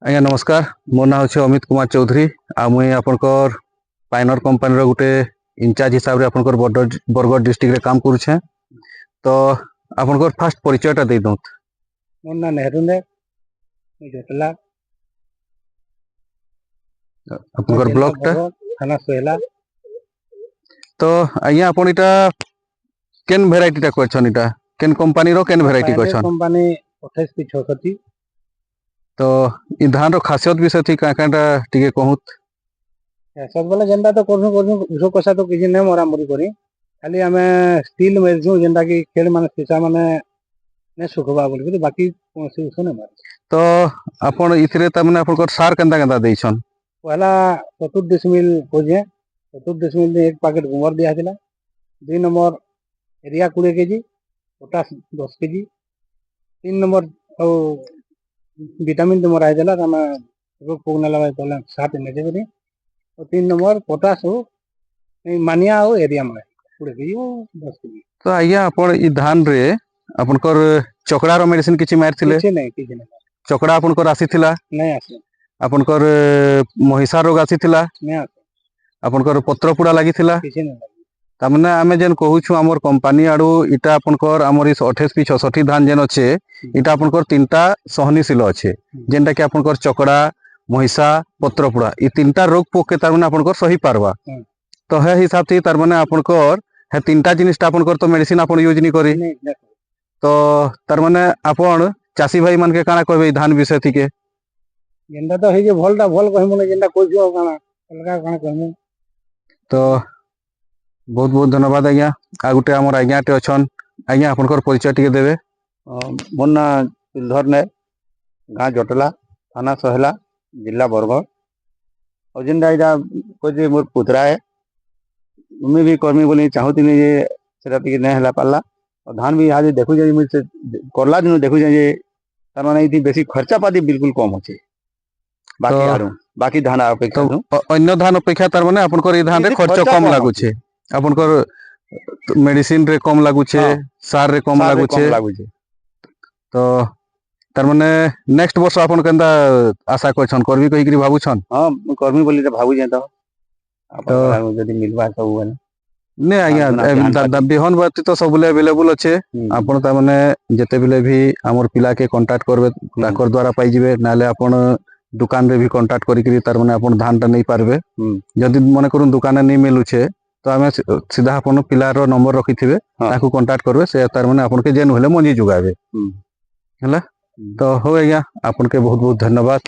आज्ञा नमस्कार। मो ना हूँ अमित कुमार चौधरी। मुई आपनकर पाइनर कंपनी गोटे इंचार्ज हिसाब से आपनकर बरगढ़ डिस्ट्रिक्ट रे काम करुछे। तो आपनकर फास्ट परिचयटा दे दउत। मोर ना नेहरू ने जटला आपनकर ब्लॉक टा थाना सोहेला। तो आज्ञा आपन इटा केन वेराइटी टा करछन, इटा केन कंपनी रो केन वेराइटी करछन? Company 28P66। तो इ धान रो खासियत विषय थी काकाटा टिके कहूत। सब बेले जेंदा तो करनु उसो कसा तो किछि नै मरा मरी करी, खाली हमें स्टील मेरजू जेंदा कि खेल माने सीसा माने ने सुखबा बोल बाकी कोनसी उसो नै मार। तो आपन इथरे त माने आपनकर सार केंदा केंदा देइछन? पहला 24 खोजे 24 में एक पैकेट गुमर दिया थिला। 2 number area 20 KG, potash 10 KG, 3 number vitamin तुम आई देला तमे रोग पोग नला पहले 7 ने देबे। और 3 नंबर पोटास हो मानिया हो एरिया में 20 केजी 10 केजी। तो आज्ञा अपन इ धान रे आपनकर चकड़ा रो मेडिसिन किछि मारथिले? किछि नै। चकड़ा आपनकर आसीथिला? नै आसे। आपनकर महिषा रोग आसीथिला? नै आसे। आपनकर पत्र पुड़ा लागिथिला? किछि नै। तामने आमे जेन कहूछु हमर कंपनी आडू इटा आपनकर हमर इस 28P66 धान जेन अच्छे इटा आपनकर 3टा सहनीशील अच्छे, जेनटा कि आपनकर चकड़ा महिषा पत्रपुड़ा इ 3टा रोग पोक के तार माने आपनकर सही पारबा। तो हे हिसाब से तार माने आपनकर हे 3टा जिनिसटा आपनकर तो मेडिसिन आपन यूज नहीं करी। तो तार माने आपन चासी भाई मन के काना कहबे धान विषय थी के? जेंदा तो हे जे भलटा भल कहमु ने जेंदा कोइजो काना अलगा काना कहमु। तो बहुत बहुत धन्यवाद आज्ञा। आ गुटे हमर आज्ञाटे अछन, आज्ञा आपनकर परिचय टिके देबे। मोर ना सिलधर ने गाँ जटला थाना सोहेला जिला बरगढ़। और जेनटा इटा कोजे मोर पुतरा है उमे भी कर्मी बोली चाहूती जे सेटा टिके नै हला पाला। और धान भी आज देखु जे मि से करला दिन देखु जे तार माने इति बेसी खर्चा पाती बिल्कुल कम होचे बाकी आडू बाकी धान अपेक्षा। तो अन्य धान अपेक्षा तार माने आपनकर इ धान रे खर्च कम लागु छे, आपनकर मेडिसिन रे कम लागु छे, सार रे कम लागु छे। तो तार माने नेक्स्ट वर्ष आपन केंदा आशा करछन करबी कहि करी भाबु छन? हां करबी बोली त भाबु जे तो आपन जदी मिलबा सब बने ने आज्ञा बिहन बाती तो सब अवेलेबल अच्छे। आपन ता माने जते बेले भी हमर पिला के कांटेक्ट करबे ताकर द्वारा पाई जिवे, नाले आपन दुकान रे भी कांटेक्ट करी करी तार माने आपन धान ता नहीं पारबे। जदी मने करूं दुकान नहीं मिलु छे तो हमें सीधा आपन पिला रो नंबर रखी थिबे, ताकू कांटेक्ट करबे, से तार माने आपन के जेन होले मंजी जुगाबे। हला तो हो आज्ञा आपन के बहुत बहुत धन्यवाद।